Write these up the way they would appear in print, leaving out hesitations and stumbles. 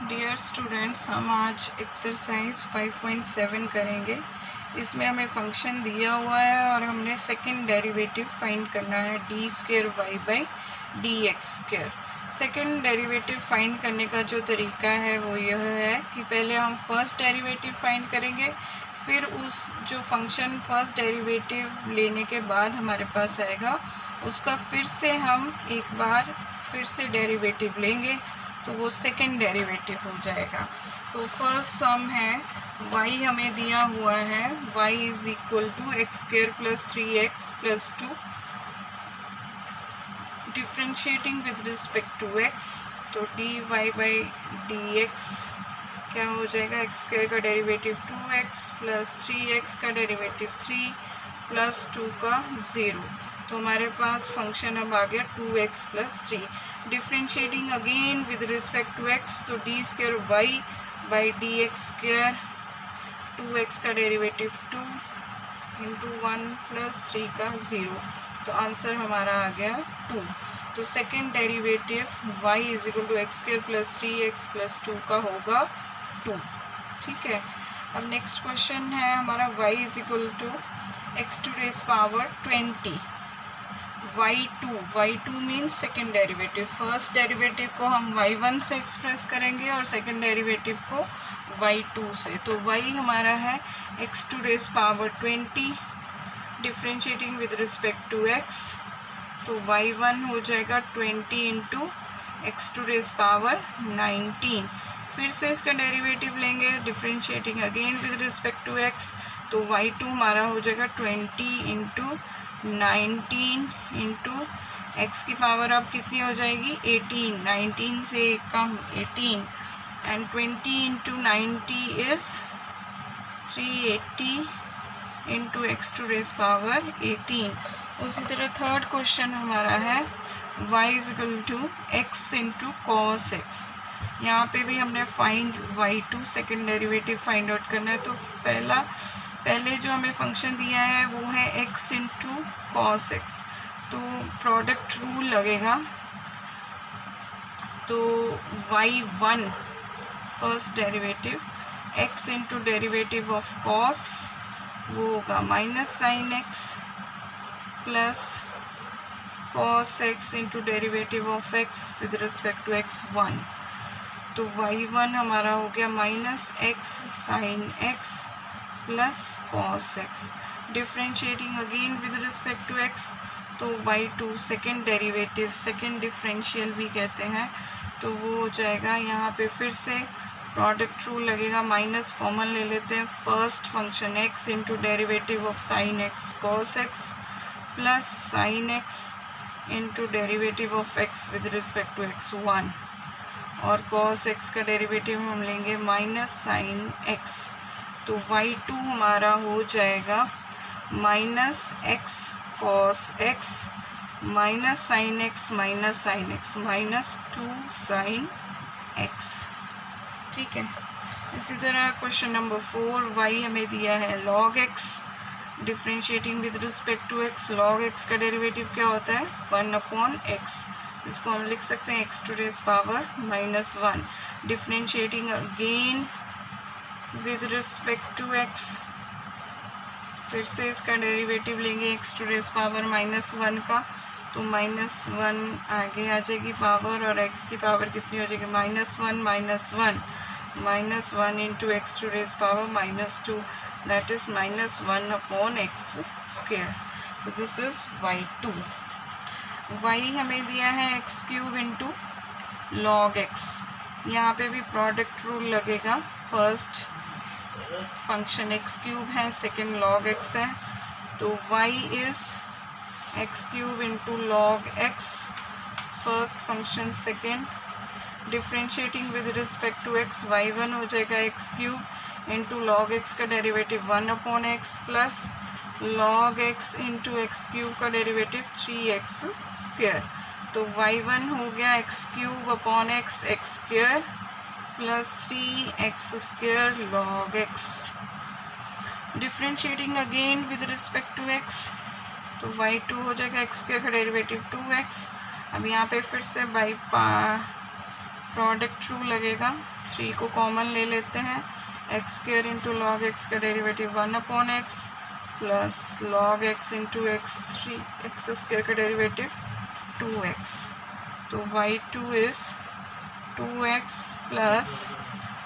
Dear students, हम आज exercise 5.7 करेंगे। इसमें हमें फंक्शन दिया हुआ है और हमने सेकंड डेरिवेटिव फाइंड करना है, d square y by d x square. Second derivative find करने का जो तरीका है वो यह है कि पहले हम फर्स्ट डेरिवेटिव फाइंड करेंगे, फिर उस जो फंक्शन फर्स्ट डेरिवेटिव लेने के बाद हमारे पास आएगा उसका फिर से हम एक बार फिर से डेरिवेटिव लेंगे तो वो सेकंड डेरिवेटिव हो जाएगा। तो फर्स्ट सम है, y हमें दिया हुआ है, y is equal to x square plus 3x plus 2, differentiating with respect to x, तो dy बाई dx क्या हो जाएगा, एक्स स्क्वायर का डेरिवेटिव 2x प्लस 3x का डेरिवेटिव 3 प्लस 2 का 0। तो हमारे पास फंक्शन अब आ गया 2x plus 3। Differentiating again with respect to x, तो d square y by d x square, 2x का डेरिवेटिव 2 इंटू 1 प्लस 3 का 0। तो आंसर हमारा आ गया 2। तो second derivative y is equal to x square plus 3x plus 2 का होगा 2। ठीक है, अब नेक्स्ट क्वेश्चन है हमारा y is equal to x to raise power 20, y2 means second derivative. First derivative को हम y1 से एक्सप्रेस करेंगे और सेकेंड डेरिवेटिव को y2 से। तो y हमारा है x to raise power 20, differentiating with respect to x, तो y1 हो जाएगा 20 into x to raise power 19। फिर से इसका डेरिवेटिव लेंगे, differentiating again with respect to x, तो y2 हमारा हो जाएगा 20 इंटू 19 इंटू एक्स की पावर अब कितनी हो जाएगी 18, 19 से कम 18, and 20 into 90 is 380 into x to raise power 18। उसी तरह थर्ड क्वेश्चन हमारा है y is equal to x into cos x. यहाँ पे भी हमने find y2 second derivative find out करना है। तो पहले जो हमें फंक्शन दिया है वो है x इंटू कॉस एक्स, तो प्रोडक्ट रूल लगेगा, तो y1 first derivative x into derivative of cos वो होगा minus sine x plus cos x into derivative of x with respect to x1, तो y1 हमारा हो गया minus x sine x plus cos x, differentiating again with respect to x, तो y2 second derivative, second differential भी कहते हैं, तो वो हो जाएगा, यहाँ पे फिर से प्रोडक्ट रूल लगेगा, माइनस कॉमन ले लेते हैं, first function x into derivative of sine x cos x plus sine x into derivative of x with respect to x1, और कॉस x का डेरिवेटिव हम लेंगे माइनस साइन x, तो y2 हमारा हो जाएगा minus x cos x minus sine x minus minus 2 sine x। ठीक है, इसी तरह क्वेश्चन नंबर 4, y हमें दिया है log x, differentiating with respect to x, log x का डेरिवेटिव क्या होता है 1/x, इसको हम लिख सकते हैं x to raise power -1, differentiating again with respect to x, फिर से इसका डेरिवेटिव लेंगे x टू रेस पावर -1 का, तो -1 आगे आ जाएगी पावर और x की पावर कितनी हो जाएगी -1 into x to raise power -2, that is -1/x square. तो दिस इज y2। y हमें दिया है x³ इंटू लॉग x, यहाँ पे भी प्रोडक्ट रूल लगेगा, फर्स्ट फंक्शन x³ है, सेकेंड log x है, तो y is x³ into log x, first function second, differentiating with respect to x, y1 हो जाएगा x³ इंटू लॉग x का derivative 1/x plus log x into x³ का derivative 3x square, तो y1 हो गया x³ x square plus 3x square log x, differentiating again with respect to x, तो y2 हो जाएगा x स्क्वायर का derivative 2x। अब यहाँ पे फिर से बाई प्रोडक्ट रूल लगेगा, 3 को कॉमन ले लेते हैं, x square into log x का derivative 1/x plus log x into x square का डेरिवेटिव 2x। तो y2 is 2x plus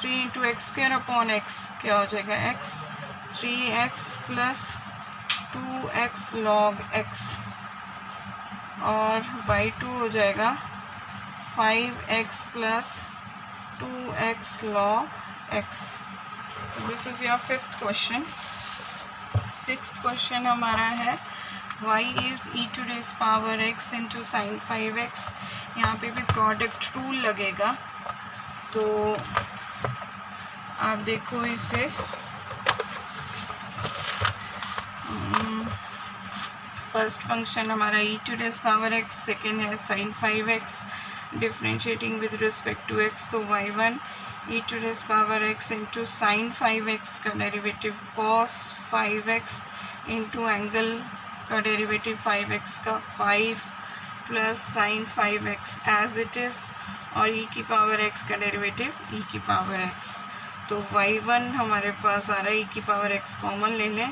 3 into x square upon x क्या हो जाएगा x, 3x plus 2x log x, और y2 हो जाएगा 5x plus 2x log x। This is your 5th question. 6th question हमारा है y is e to raise power x into sine 5x। यहाँ पे भी प्रोडक्ट रूल लगेगा, तो आप देखो इसे। फर्स्ट फंक्शन हमारा e to raise power x, second है sine 5x differentiating with respect to x, तो y1 e to raise power x into sine 5x का derivative cos 5x into angle का डेरिवेटिव 5x का 5 plus sine 5x as it is, और e की power x का derivative e की power x। तो y1 हमारे पास आ रहा है e की पावर x कॉमन ले लें,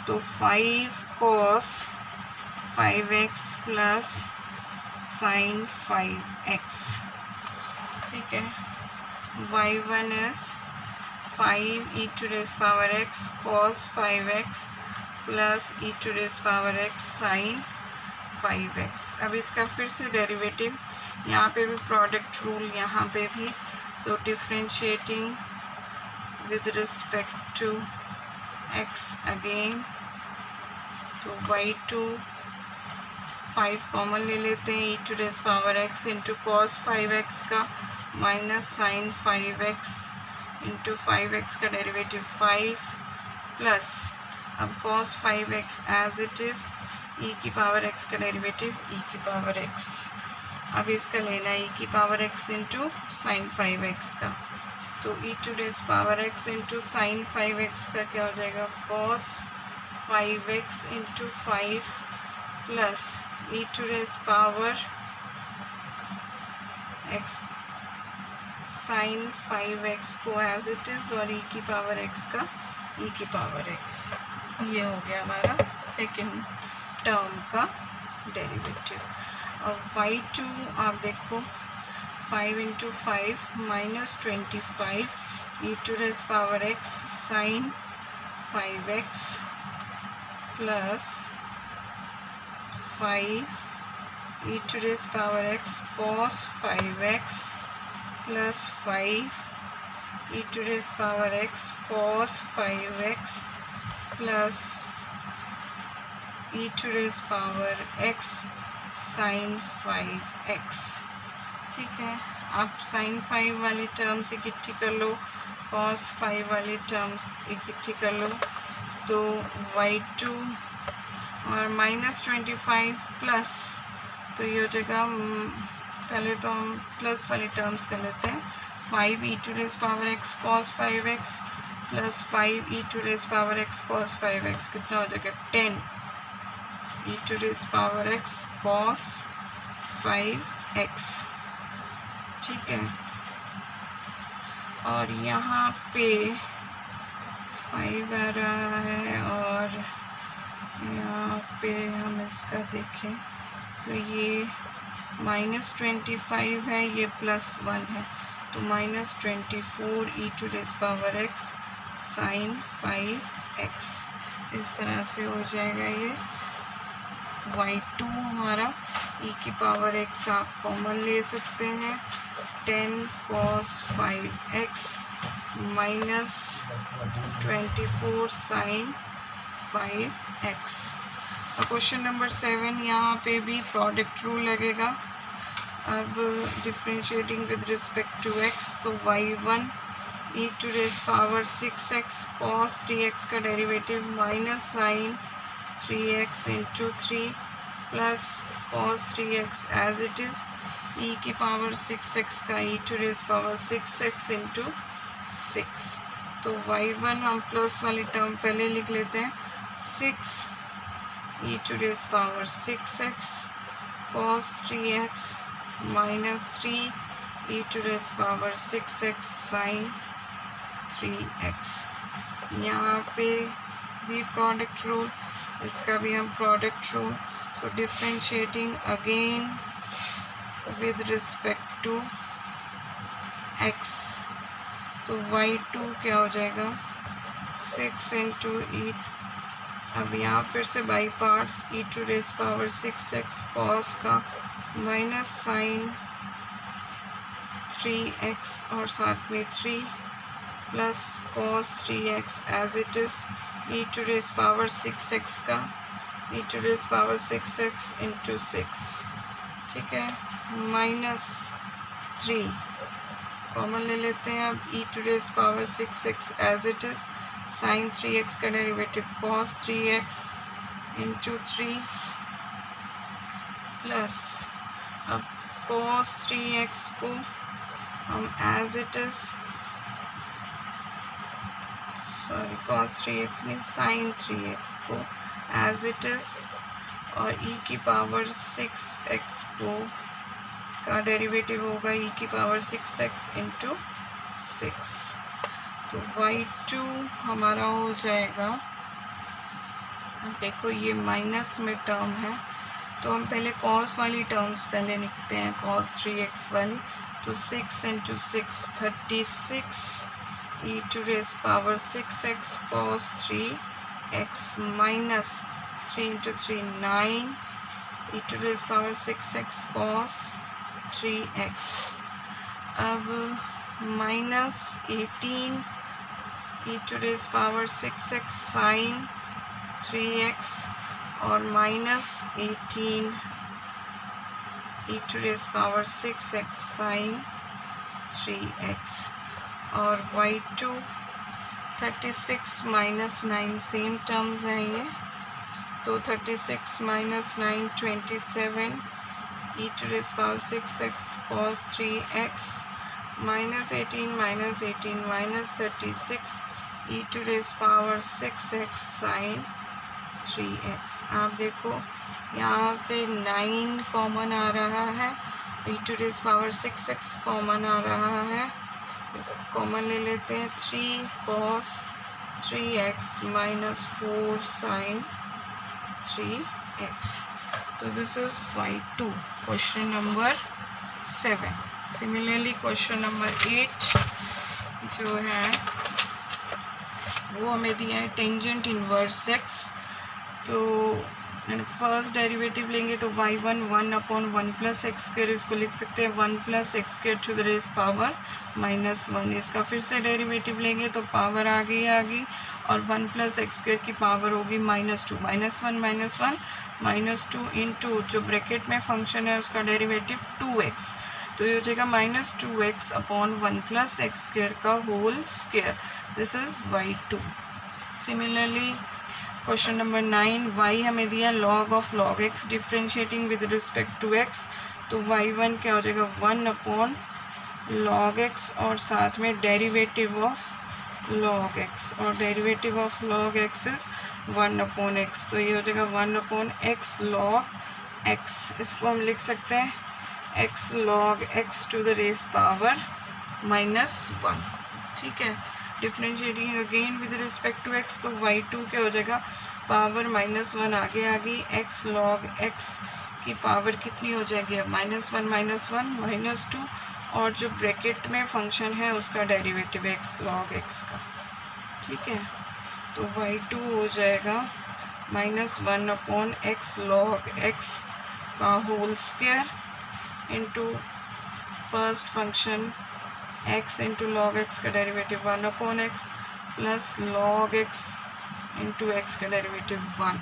तो 5 cos 5x plus sine 5x, ठीक है। y1 is 5 e to raise power x cos 5x plus e to raise power x sine 5x। अब इसका फिर से डेरिवेटिव, यहाँ पे भी प्रोडक्ट रूल, यहाँ पे भी, तो differentiating with respect to x again, तो y2 5 कॉमन ले लेते हैं, e to raise power x into cos 5x का minus sine 5x into 5x का डेरिवेटिव 5 प्लस, अब cos 5x as it is, e की पावर x का derivative e की पावर x। अब इसका लेना है e की power x into sine 5x का, तो e to raise power x into sine 5x का क्या हो जाएगा cos 5x into 5 plus e to raise power x sine 5x को एज इट इज़, और e की पावर x का e की पावर x। ये हो गया हमारा सेकेंड टर्म का डेरिवेटिव। और y2 आप देखो 5 into 5 minus 25 e to raise power x sine 5x plus 5 e to raise power x cos 5x plus 5 e to raise power x cos 5x plus e to raise power x sine 5x, ठीक है। आप sign 5 वाली terms इकट्ठी कर लो, cos 5 वाली terms इकट्ठी कर लो, तो y2 और माइनस 25 प्लस, तो ये हो जाएगा, पहले तो हम प्लस वाली टर्म्स कर लेते हैं, 5 e to raise power x cos 5x plus 5 e to raise power x cos 5x, कितना हो जाएगा 10 e to raise power x cos 5x, ठीक है। और यहाँ पे 5 आ रहा है, और यहाँ पे हम इसका देखें तो ये माइनस 25 है, ये प्लस 1 है, तो minus 24 e to raise power x sine 5x, इस तरह से हो जाएगा। ये y2 हमारा e की पावर x आप कॉमन ले सकते हैं, 10 cos 5x minus 24 sign 5x। और क्वेश्चन नंबर 7, यहाँ पे भी प्रोडक्ट रूल लगेगा। अब differentiating with respect to x, तो y1 e to raise power 6x cos 3x का derivative minus sine 3x into 3 plus cos 3x as it is, e की power 6x का e to raise power 6x into 6। तो y1 हम plus वाली term पहले लिख लेते हैं, 6 e to raise power 6x cos 3x minus 3 e to raise power 6x sin 3x। यहाँ पे भी प्रोडक्ट रूल, इसका भी हम प्रोडक्ट रूल। तो differentiating again with respect to x, तो y2 क्या हो जाएगा 6 इंटू ई। अब यहाँ फिर से by parts, e to raise power 6x cos का माइनस साइन 3x और साथ में 3 plus cos 3x as it is e to raise power 6x का e to raise power 6x into 6, ठीक है, माइनस 3 कॉमन ले लेते हैं। अब e to raise power 6x as it is sine 3x का derivative cos 3x into 3 plus, अब cos 3x को हम as it is, sorry cos 3x नहीं साइन 3x को एज इट इज़, और e की पावर 6x को का डेरिवेटिव होगा e की पावर 6x इंटू 6। तो y2 हमारा हो जाएगा, देखो ये माइनस में टर्म है तो हम पहले कॉस वाली टर्म्स पहले लिखते हैं, कॉस 3x वाली। तो 6 into 6 36 e to raise power 6x cos 3x minus 3 into 3 9 e to raise power 6x cos 3x। अब minus 18 e to raise power 6x sine 3x और minus 18 e to raise power 6x sine 3x। और y2 36 minus 9 same terms हैं ये, तो 36 minus 9 27 e to raise power 6x cos 3x minus 18 minus 36 e to raise power 6x sine 3x। आप देखो यहाँ से 9 common आ रहा है, e to raise power 6x common आ रहा है, इसको कॉमन ले लेते हैं 3 cos 3x minus 4 sign 3x। तो this is y2 question number 7। Similarly question number 8 जो है वो हमें दिया है टेंजेंट इनवर्स x। तो फर्स्ट डेरिवेटिव लेंगे तो y1 1 upon 1 plus x square, इसको लिख सकते हैं 1 plus x square to the raise power minus 1। इसका फिर से डेरिवेटिव लेंगे तो पावर आ गई और 1 प्लस एक्स स्क्वेयर की पावर होगी माइनस 2, माइनस 2 इंटू जो ब्रैकेट में फंक्शन है उसका डेरिवेटिव 2x, तो ये हो जाएगा minus 2x upon 1 plus x square का whole square. This is y2। Similarly question number 9 y हमें दिया log of log x differentiating with respect to x, तो y1 क्या हो जाएगा 1 अपॉन log x और साथ में डेरिवेटिव ऑफ log x, और derivative of log x is 1 upon x, तो ये हो जाएगा 1 अपॉन x log x। इसको हम लिख सकते हैं x log x to the raise power minus 1, ठीक है। Differentiating again with respect to x, तो y2 क्या हो जाएगा पावर माइनस 1 आगे आ गई, x log x की पावर कितनी हो जाएगी अब माइनस 1 माइनस 2, और जो ब्रैकेट में फंक्शन है उसका डेरिवेटिव x log x का, ठीक है। तो y2 हो जाएगा minus 1 upon x log x का whole square into first function x into log x का derivative 1 upon x plus log x into x का डेरिवेटिव 1,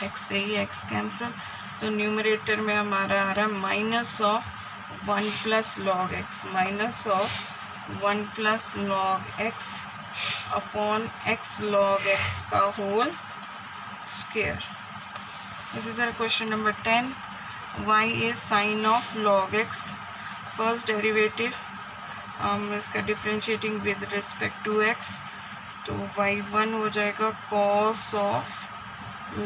x से ही x कैंसिल, तो न्यूमरेटर में हमारा आ रहा है minus of 1 plus log x, minus of 1 plus log x upon x log x का होल स्क्वायर। इसी तरह question number 10 y is sine of log x, first derivative इसका differentiating with respect to x, तो y1 हो जाएगा cos of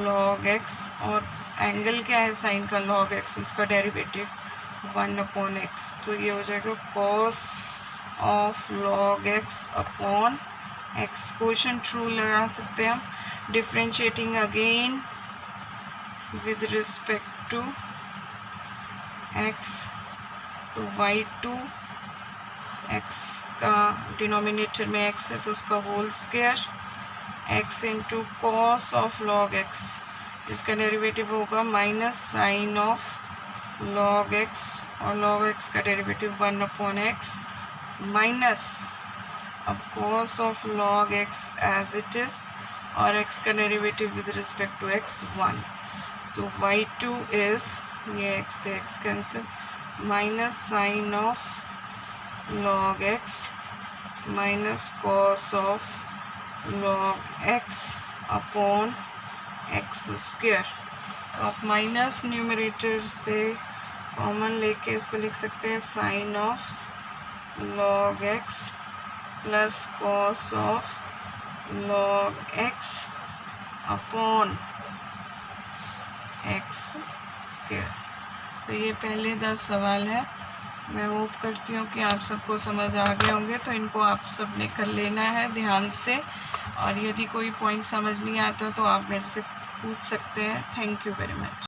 log x, और angle क्या है साइन का log x, उसका डेरिवेटिव 1/x, तो ये हो जाएगा cos of log x upon x। Question ट्रू लगा सकते हैं हम। Differentiating again with respect to x, तो y2 x का डिनोमिनेटर में x है तो उसका whole square, x into cos of log x, इसका डेरिवेटिव होगा minus sine of log x, और लॉग x का डेरिवेटिव 1/x माइनस अब cos of log x as it is, और x का derivative with respect to x 1, तो y2 is ये x से x cancel minus sine of log x minus cos of log x upon x square. तो आप minus numerator से common लेके इसको लिख सकते हैं sine of log x plus cos of log x upon x square. तो ये पहले 10 सवाल है। मैं होप करती हूँ कि आप सबको समझ आ गए होंगे, तो इनको आप सब ने कर लेना है ध्यान से, और यदि कोई पॉइंट समझ नहीं आता तो आप मेरे से पूछ सकते हैं। Thank you very much.